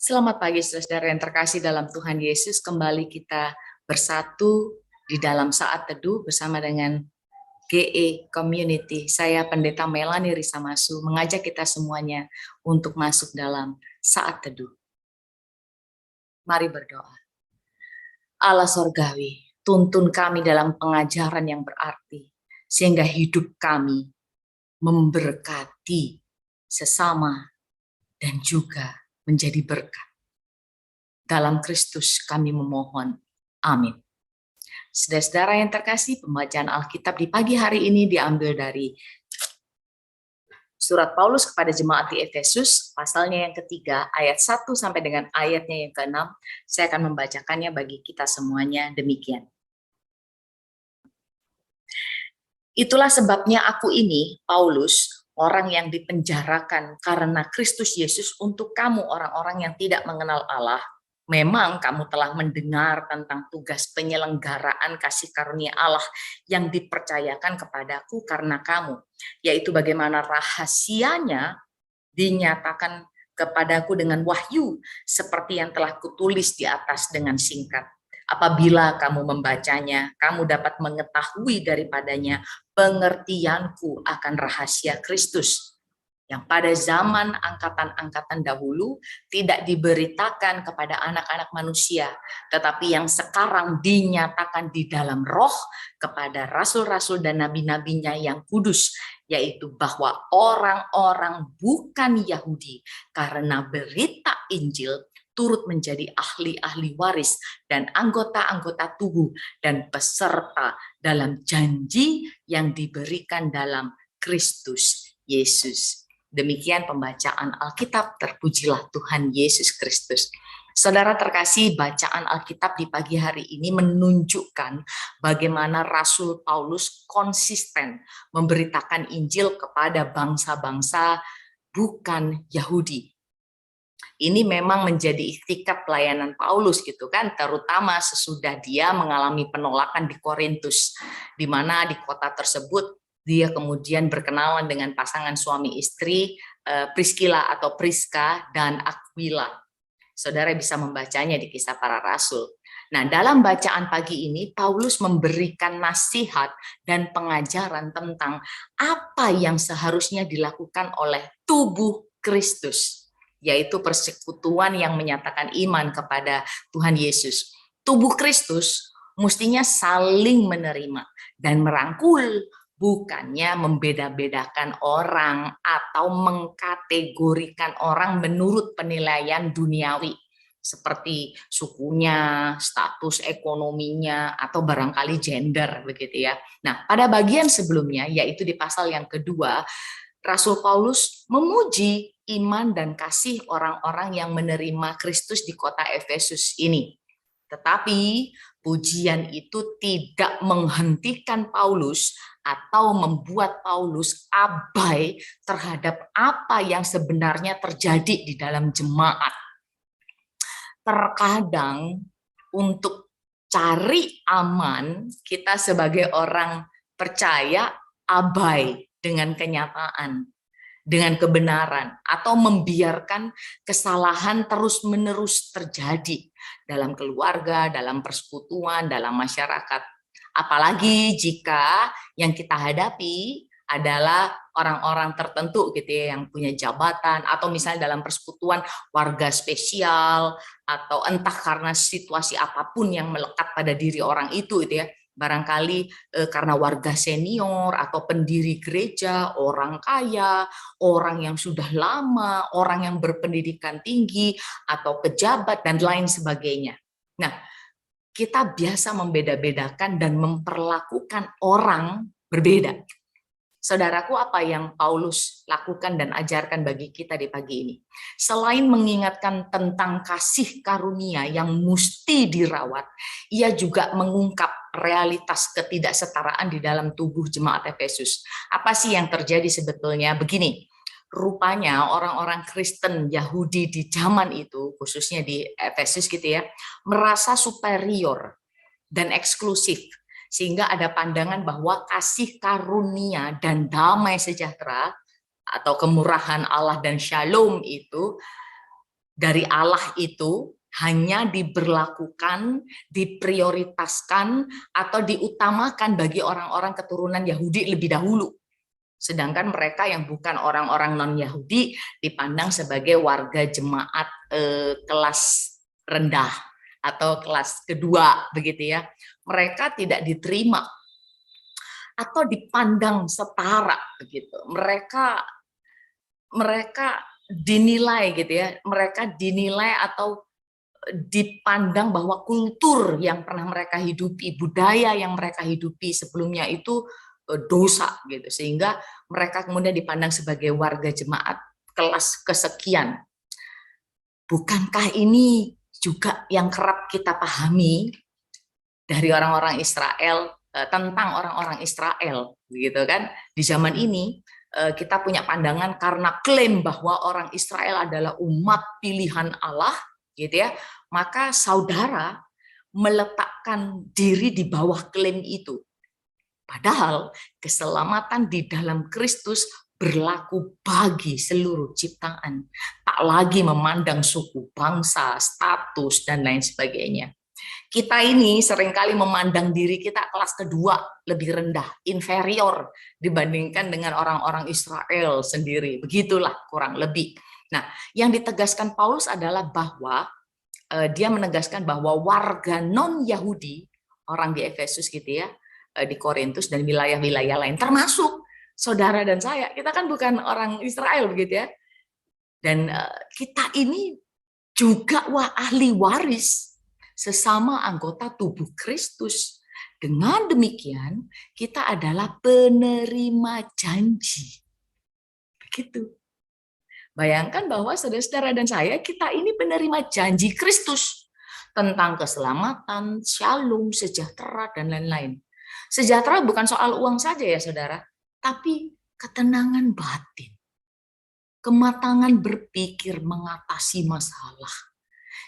Selamat pagi saudara yang terkasih dalam Tuhan Yesus. Kembali kita bersatu di dalam saat teduh bersama dengan GE Community. Saya Pendeta Melani Risamasu mengajak kita semuanya untuk masuk dalam saat teduh. Mari berdoa. Allah Sorgawi, tuntun kami dalam pengajaran yang berarti, sehingga hidup kami memberkati sesama dan juga menjadi berkat. Dalam Kristus kami memohon. Amin. Saudara-saudara yang terkasih, pembacaan Alkitab di pagi hari ini diambil dari surat Paulus kepada jemaat di Efesus, pasalnya yang ketiga, ayat 1 sampai dengan ayatnya yang ke-6. Saya akan membacakannya bagi kita semuanya demikian. Itulah sebabnya aku ini, Paulus, orang yang dipenjarakan karena Kristus Yesus untuk kamu orang-orang yang tidak mengenal Allah. Memang kamu telah mendengar tentang tugas penyelenggaraan kasih karunia Allah yang dipercayakan kepadaku karena kamu, yaitu bagaimana rahasianya dinyatakan kepadaku dengan wahyu, seperti yang telah kutulis di atas dengan singkat. Apabila kamu membacanya, kamu dapat mengetahui daripadanya pengertianku akan rahasia Kristus, yang pada zaman angkatan-angkatan dahulu tidak diberitakan kepada anak-anak manusia, tetapi yang sekarang dinyatakan di dalam roh kepada rasul-rasul dan nabi-nabinya yang kudus, yaitu bahwa orang-orang bukan Yahudi karena berita Injil turut menjadi ahli-ahli waris dan anggota-anggota tubuh dan peserta dalam janji yang diberikan dalam Kristus Yesus. Demikian pembacaan Alkitab, terpujilah Tuhan Yesus Kristus. Saudara terkasih, bacaan Alkitab di pagi hari ini menunjukkan bagaimana Rasul Paulus konsisten memberitakan Injil kepada bangsa-bangsa bukan Yahudi. Ini memang menjadi ikhtikat pelayanan Paulus gitu kan, terutama sesudah dia mengalami penolakan di Korintus, di mana di kota tersebut dia kemudian berkenalan dengan pasangan suami istri Priscilla atau Priska dan Aquila. Saudara bisa membacanya di Kisah Para Rasul. Nah, dalam bacaan pagi ini Paulus memberikan nasihat dan pengajaran tentang apa yang seharusnya dilakukan oleh tubuh Kristus, yaitu persekutuan yang menyatakan iman kepada Tuhan Yesus. Tubuh Kristus mestinya saling menerima dan merangkul, bukannya membeda-bedakan orang atau mengkategorikan orang menurut penilaian duniawi, seperti sukunya, status ekonominya, atau barangkali gender, begitu ya. Nah, pada bagian sebelumnya, yaitu di pasal yang kedua, Rasul Paulus memuji iman dan kasih orang-orang yang menerima Kristus di kota Efesus ini. Tetapi pujian itu tidak menghentikan Paulus atau membuat Paulus abai terhadap apa yang sebenarnya terjadi di dalam jemaat. Terkadang untuk cari aman, kita sebagai orang percaya abai dengan kenyataan, dengan kebenaran, atau membiarkan kesalahan terus-menerus terjadi dalam keluarga, dalam persekutuan, dalam masyarakat. Apalagi jika yang kita hadapi adalah orang-orang tertentu gitu ya, yang punya jabatan, atau misalnya dalam persekutuan warga spesial, atau entah karena situasi apapun yang melekat pada diri orang itu gitu ya, barangkali karena warga senior atau pendiri gereja, orang kaya, orang yang sudah lama, orang yang berpendidikan tinggi, atau pejabat, dan lain sebagainya. Nah, kita biasa membeda-bedakan dan memperlakukan orang berbeda. Saudaraku, apa yang Paulus lakukan dan ajarkan bagi kita di pagi ini? Selain mengingatkan tentang kasih karunia yang mesti dirawat, ia juga mengungkap realitas ketidaksetaraan di dalam tubuh jemaat Efesus. Apa sih yang terjadi sebetulnya? Begini, rupanya orang-orang Kristen Yahudi di zaman itu, khususnya di Efesus gitu ya, merasa superior dan eksklusif, sehingga ada pandangan bahwa kasih karunia dan damai sejahtera atau kemurahan Allah dan shalom itu dari Allah itu hanya diberlakukan, diprioritaskan, atau diutamakan bagi orang-orang keturunan Yahudi lebih dahulu. Sedangkan mereka yang bukan orang-orang non-Yahudi dipandang sebagai warga jemaat kelas rendah atau kelas kedua, begitu ya. Mereka tidak diterima atau dipandang setara, begitu. Mereka dinilai gitu ya, mereka dinilai atau dipandang bahwa kultur yang pernah mereka hidupi, budaya yang mereka hidupi sebelumnya itu dosa gitu, sehingga mereka kemudian dipandang sebagai warga jemaat kelas kesekian. Bukankah ini juga yang kerap kita pahami dari orang-orang Israel, tentang orang-orang Israel, gitu kan? Di zaman ini kita punya pandangan karena klaim bahwa orang Israel adalah umat pilihan Allah, gitu ya, maka saudara meletakkan diri di bawah klaim itu. Padahal keselamatan di dalam Kristus berlaku bagi seluruh ciptaan, tak lagi memandang suku, bangsa, status, dan lain sebagainya. Kita ini seringkali memandang diri kita kelas kedua, lebih rendah, inferior dibandingkan dengan orang-orang Israel sendiri. Begitulah kurang lebih. Nah, yang ditegaskan Paulus adalah bahwa dia menegaskan bahwa warga non-Yahudi, orang di Efesus gitu ya, di Korintus dan wilayah-wilayah lain, termasuk saudara dan saya, kita kan bukan orang Israel begitu ya. Dan kita ini juga ahli waris, sesama anggota tubuh Kristus. Dengan demikian, kita adalah penerima janji. Begitu. Bayangkan bahwa saudara-saudara dan saya, kita ini penerima janji Kristus tentang keselamatan, shalom, sejahtera, dan lain-lain. Sejahtera bukan soal uang saja ya saudara, tapi ketenangan batin, kematangan berpikir mengatasi masalah.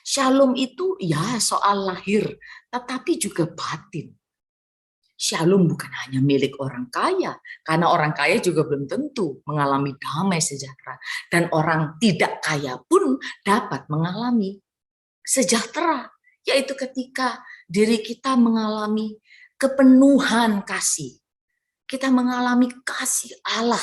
Shalom itu ya soal lahir, tetapi juga batin. Shalom bukan hanya milik orang kaya, karena orang kaya juga belum tentu mengalami damai sejahtera. Dan orang tidak kaya pun dapat mengalami sejahtera, yaitu ketika diri kita mengalami kepenuhan kasih. Kita mengalami kasih Allah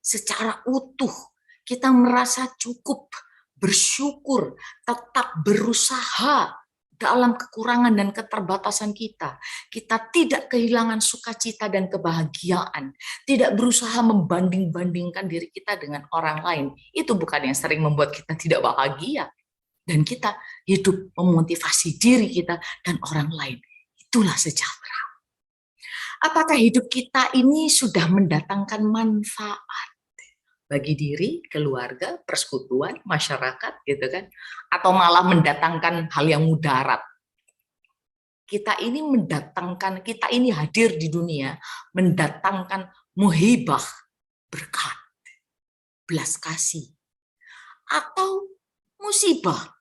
secara utuh. Kita merasa cukup, bersyukur, tetap berusaha dalam kekurangan dan keterbatasan kita. Kita tidak kehilangan sukacita dan kebahagiaan. Tidak berusaha membanding-bandingkan diri kita dengan orang lain. Itu bukan yang sering membuat kita tidak bahagia. Dan kita hidup memotivasi diri kita dan orang lain. Itulah sejahtera. Apakah hidup kita ini sudah mendatangkan manfaat bagi diri, keluarga, persekutuan, masyarakat, gitu kan? Atau malah mendatangkan hal yang mudarat? Kita ini hadir di dunia mendatangkan muhibah, berkat, belas kasih, atau musibah.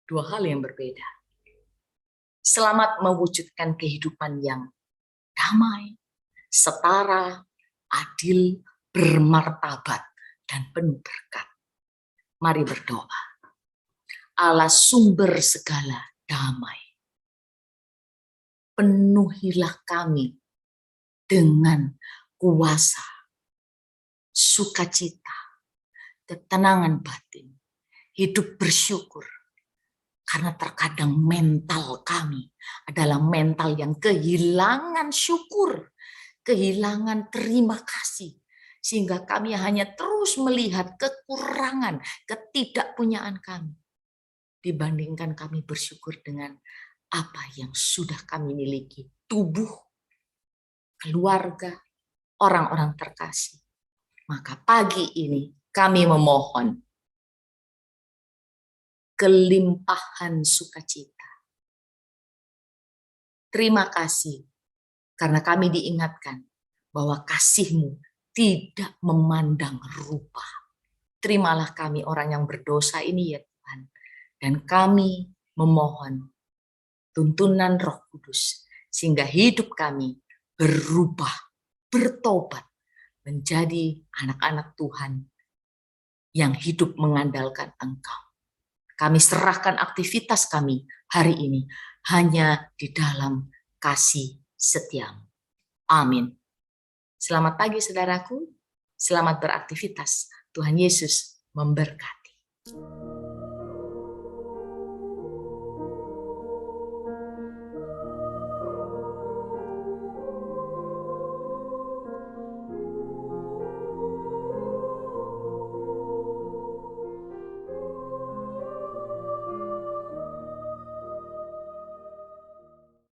Dua hal yang berbeda. Selamat mewujudkan kehidupan yang damai, setara, adil, bermartabat, dan penuh berkat. Mari berdoa. Allah sumber segala damai, penuhilah kami dengan kuasa, sukacita, ketenangan batin, hidup bersyukur. Karena terkadang mental kami adalah mental yang kehilangan syukur, kehilangan terima kasih. Sehingga kami hanya terus melihat kekurangan, ketidakpunyaan kami. Dibandingkan kami bersyukur dengan apa yang sudah kami miliki. Tubuh, keluarga, orang-orang terkasih. Maka pagi ini kami memohon kelimpahan sukacita. Terima kasih karena kami diingatkan bahwa kasih-Mu tidak memandang rupa. Terimalah kami orang yang berdosa ini ya Tuhan. Dan kami memohon tuntunan Roh Kudus sehingga hidup kami berubah, bertobat menjadi anak-anak Tuhan yang hidup mengandalkan Engkau. Kami serahkan aktivitas kami hari ini hanya di dalam kasih setiamu. Amin. Selamat pagi saudaraku, selamat beraktivitas. Tuhan Yesus memberkati.